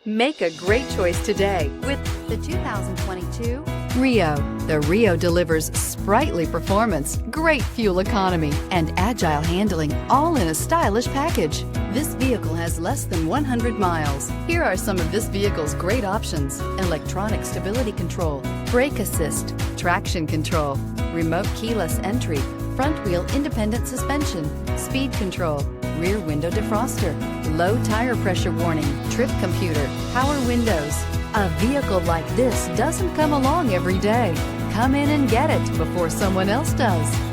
Make a great choice today with the 2022 Rio. The Rio delivers sprightly performance, great fuel economy, and agile handling, all in a stylish package. This vehicle has less than 100 miles. Here are some of this vehicle's great options: electronic stability control, brake assist, traction control, remote keyless entry, front wheel independent suspension, speed control, rear window defroster, low tire pressure warning, trip computer, power windows. A vehicle like this doesn't come along every day. Come in and get it before someone else does.